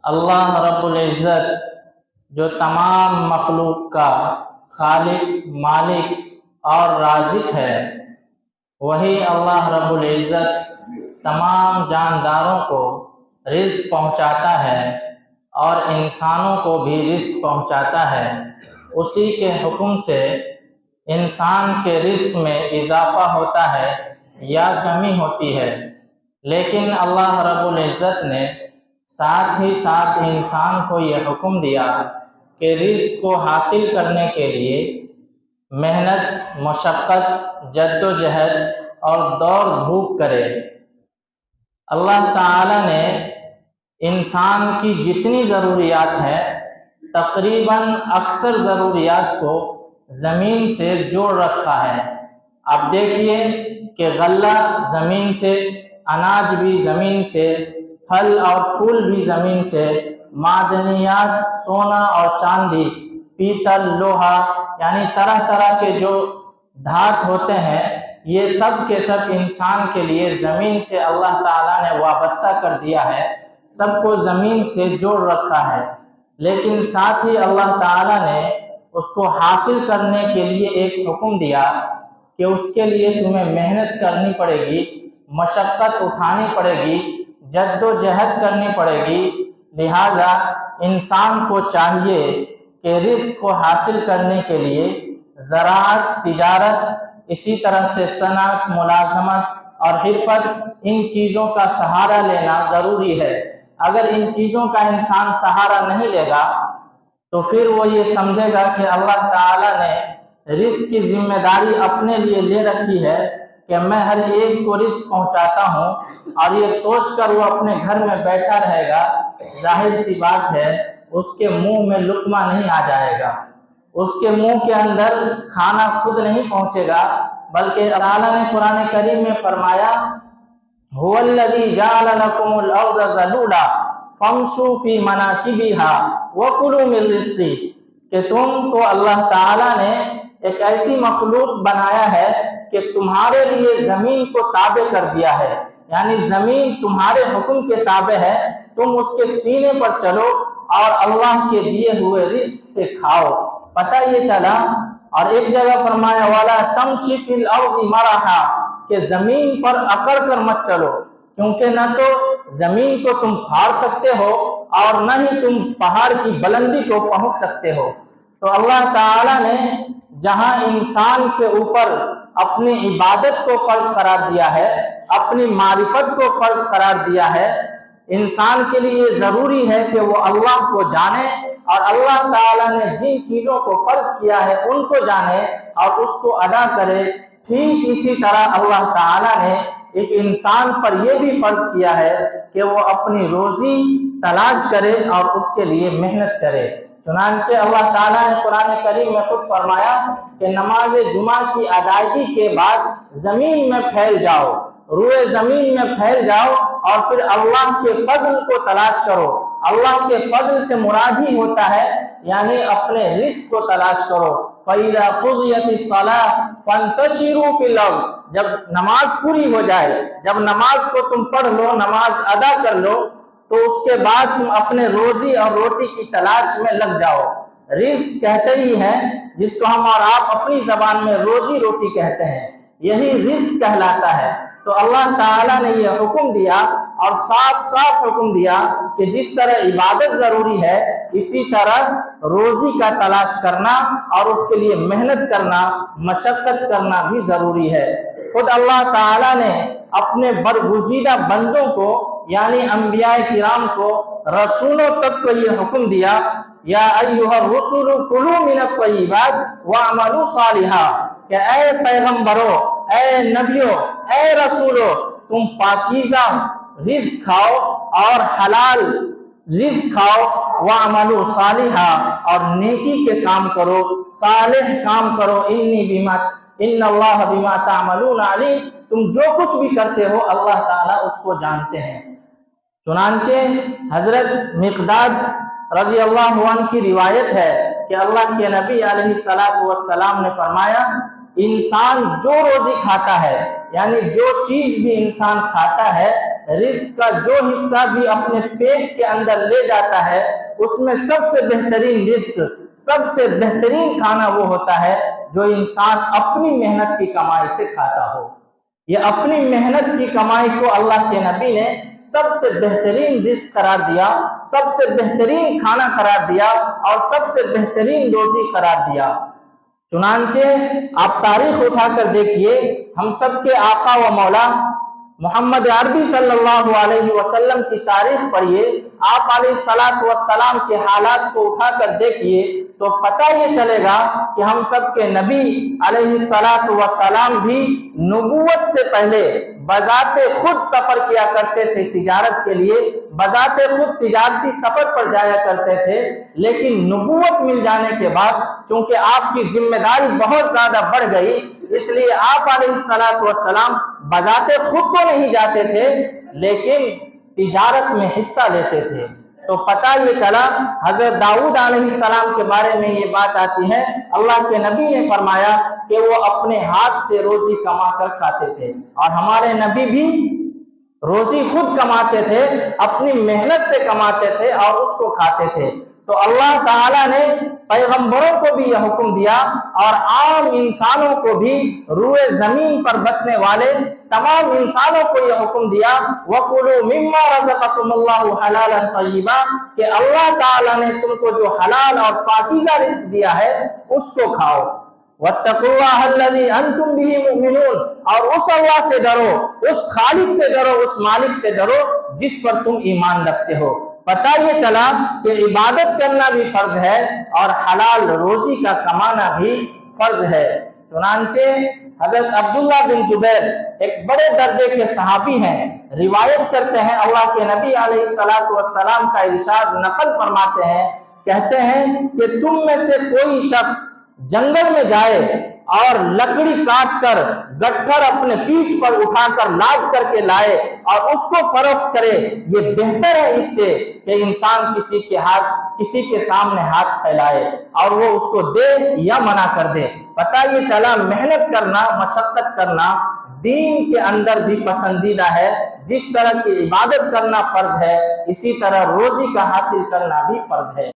اللہ رب العزت جو تمام مخلوق کا خالق، مالک اور رازق ہے، وہی اللہ رب العزت تمام جانداروں کو رزق پہنچاتا ہے اور انسانوں کو بھی رزق پہنچاتا ہے۔ اسی کے حکم سے انسان کے رزق میں اضافہ ہوتا ہے یا کمی ہوتی ہے، لیکن اللہ رب العزت نے ساتھ ہی ساتھ انسان کو یہ حکم دیا کہ رزق کو حاصل کرنے کے لیے محنت، مشقت، جد و جہد اور دوڑ دھوپ کرے۔ اللہ تعالی نے انسان کی جتنی ضروریات ہیں تقریباً اکثر ضروریات کو زمین سے جوڑ رکھا ہے۔ اب دیکھیے کہ غلہ زمین سے، اناج بھی زمین سے، پھل اور پھول بھی زمین سے، معدنیات سونا اور چاندی، پیتل، لوہا، یعنی طرح طرح کے جو دھات ہوتے ہیں، یہ سب کے سب انسان کے لیے زمین سے اللہ تعالیٰ نے وابستہ کر دیا ہے، سب کو زمین سے جوڑ رکھا ہے۔ لیکن ساتھ ہی اللہ تعالیٰ نے اس کو حاصل کرنے کے لیے ایک حکم دیا کہ اس کے لیے تمہیں محنت کرنی پڑے گی، مشقت اٹھانی پڑے گی، جد و جہد کرنی پڑے گی۔ لہذا انسان کو چاہیے کہ رزق کو حاصل کرنے کے لیے زراعت، تجارت، اسی طرح سے صنعت، ملازمت اور حرفت، ان چیزوں کا سہارا لینا ضروری ہے۔ اگر ان چیزوں کا انسان سہارا نہیں لے گا تو پھر وہ یہ سمجھے گا کہ اللہ تعالیٰ نے رزق کی ذمہ داری اپنے لیے لے رکھی ہے کہ میں ہر ایک کو رزق پہنچاتا ہوں، اور یہ سوچ کر وہ اپنے گھر میں بیٹھا رہے گا، ظاہر سی بات ہے اس کے منہ میں لقمہ نہیں آ جائے گا، اس کے منہ کے اندر کھانا خود نہیں پہنچے گا، بلکہ اللہ نے قرآن کریم میں فرمایا هو الذی جعل لکم الارض ذلولا فامشوا فی مناکبها وکلوا من رزقہ، کہ تم کو اللہ تعالیٰ نے ایک ایسی مخلوق بنایا ہے کہ تمہارے لیے زمین کو تابع کر دیا ہے، یعنی زمین تمہارے حکم کے تابع ہے، تم اس کے سینے پر چلو اور اللہ کے دیے ہوئے رزق سے کھاؤ۔ پتہ یہ چلا۔ اور ایک جگہ فرمایا وَلَا تَمْشِ فِي الْأَرْضِ مَرَحًا، کہ زمین پر اکڑ کر مت چلو، کیونکہ نہ تو زمین کو تم پھاڑ سکتے ہو اور نہ ہی تم پہاڑ کی بلندی کو پہنچ سکتے ہو۔ تو اللہ تعالیٰ نے جہاں انسان کے اوپر اپنی عبادت کو فرض قرار دیا ہے، اپنی معرفت کو فرض قرار دیا ہے، انسان کے لیے ضروری ہے کہ وہ اللہ کو جانے اور اللہ تعالیٰ نے جن چیزوں کو فرض کیا ہے ان کو جانے اور اس کو ادا کرے۔ ٹھیک اسی طرح اللہ تعالیٰ نے ایک انسان پر یہ بھی فرض کیا ہے کہ وہ اپنی روزی تلاش کرے اور اس کے لیے محنت کرے۔ چنانچہ اللہ تعالیٰ نے قرآن کریم میں خود فرمایا کہ نماز جمعہ کی ادائیگی کے بعد زمین میں پھیل جاؤ، روئے زمین میں پھیل جاؤ اور پھر اللہ کے فضل کو تلاش کرو۔ اللہ کے فضل سے مراد ہی ہوتا ہے یعنی اپنے رزق کو تلاش کرو۔ فَإِذَا قُضِيَتِ الصَّلَاةُ فَانتَشِرُوا فِي الْأَرْضِ، جب نماز پوری ہو جائے، جب نماز کو تم پڑھ لو، نماز ادا کر لو، تو اس کے بعد تم اپنے روزی اور روٹی کی تلاش میں لگ جاؤ۔ رزق کہتے ہی ہیں جس کو ہم اور آپ اپنی زبان میں روزی روٹی کہتے ہیں، یہی رزق کہلاتا ہے۔ تو اللہ تعالیٰ نے یہ حکم دیا اور صاف صاف حکم دیا کہ جس طرح عبادت ضروری ہے، اسی طرح روزی کا تلاش کرنا اور اس کے لیے محنت کرنا، مشقت کرنا بھی ضروری ہے۔ خود اللہ تعالیٰ نے اپنے برگزیدہ بندوں کو یعنی انبیاء کرام کو، رسولوں تک کو یہ حکم دیا یا ایھا الرسل کلوا من الطیبات واعملوا صالحا، کہ اے پیغمبروں، اے نبیوں، اے رسولوں، تم پاکیزہ رزق کھاؤ اور حلال رزق کھاؤ، وَعَمَلُوا صَالِحًا، اور نیکی کے کام کرو، صالح کام کرو، ان اللہ بما تعملون علیم، تم جو کچھ بھی کرتے ہو اللہ تعالیٰ اس کو جانتے ہیں۔ چنانچہ حضرت مقداد رضی اللہ عنہ کی روایت ہے کہ اللہ کے نبی علیہ السلام نے فرمایا انسان جو روزی کھاتا ہے، یعنی جو چیز بھی انسان کھاتا ہے، رزق کا جو حصہ بھی اپنے پیٹ کے اندر لے جاتا ہے اس میں سب سے بہترین رزق، سب سے بہترین کھانا وہ ہوتا ہے جو انسان اپنی محنت کی کمائی سے کھاتا ہو۔ یہ اپنی محنت کی کمائی کو اللہ کے نبی نے سب سے بہترین رزق قرار دیا، سب سے بہترین کھانا قرار دیا اور سب سے بہترین روزی قرار دیا۔ چنانچہ آپ تاریخ اٹھا کر دیکھیے، ہم سب کے آقا و مولا محمد عربی صلی اللہ علیہ وسلم کی تاریخ پڑھیے، آپ علیہ السلام کے حالات کو اٹھا کر دیکھیے تو پتہ یہ چلے گا کہ ہم سب کے نبی علیہ السلام بھی نبوت سے پہلے بذات خود سفر کیا کرتے تھے تجارت کے لیے، بذات خود تجارتی سفر پر جایا کرتے تھے، لیکن نبوت مل جانے کے بعد چونکہ آپ کی ذمہ داری بہت زیادہ بڑھ گئی، اس لیے آپ علیہ السلام بذات خود تو نہیں جاتے تھے لیکن تجارت میں حصہ لیتے تھے۔ تو پتہ یہ چلا، حضرت داؤد علیہ السلام کے بارے میں یہ بات آتی ہے، اللہ کے نبی نے فرمایا کہ وہ اپنے ہاتھ سے روزی کما کر کھاتے تھے، اور ہمارے نبی بھی روزی خود کماتے تھے، اپنی محنت سے کماتے تھے اور اس کو کھاتے تھے۔ تو اللہ تعالیٰ نے پیغمبروں کو بھی یہ حکم دیا اور عام انسانوں کو بھی، روئے زمین پر بسنے والے تمام انسانوں کو یہ حکم دیا وَقُلُوا مِمَّا رَزَقَكُمُ اللَّهُ حَلَالًا طَيِّبًا، کہ اللہ تعالیٰ نے تم کو جو حلال اور پاکیزہ رزق دیا ہے اس کو کھاؤ۔ وَاتَّقُوا اللَّهَ الَّذِي أَنْتُمْ بِهِ مُؤْمِنُونَ، اور اس اللہ سے ڈرو، اس خالق سے ڈرو، اس مالک سے ڈرو جس پر تم ایمان رکھتے ہو۔ پتہ یہ چلا کہ عبادت کرنا بھی فرض ہے اور حلال روزی کا کمانا بھی فرض ہے۔ چنانچہ حضرت عبداللہ بن زبیر ایک بڑے درجے کے صحابی ہیں، روایت کرتے ہیں، اللہ کے نبی علیہ السلام کا ارشاد نقل فرماتے ہیں، کہتے ہیں کہ تم میں سے کوئی شخص جنگل میں جائے اور لکڑی کاٹ کر گٹھر اپنے پیٹھ پر اٹھا کر لاد کر کے لائے اور اس کو فروخت کرے، یہ بہتر ہے اس سے کہ انسان کسی کے سامنے ہاتھ پھیلائے اور وہ اس کو دے یا منع کر دے۔ پتہ یہ چلا محنت کرنا، مشقت کرنا دین کے اندر بھی پسندیدہ ہے۔ جس طرح کی عبادت کرنا فرض ہے، اسی طرح روزی کا حاصل کرنا بھی فرض ہے۔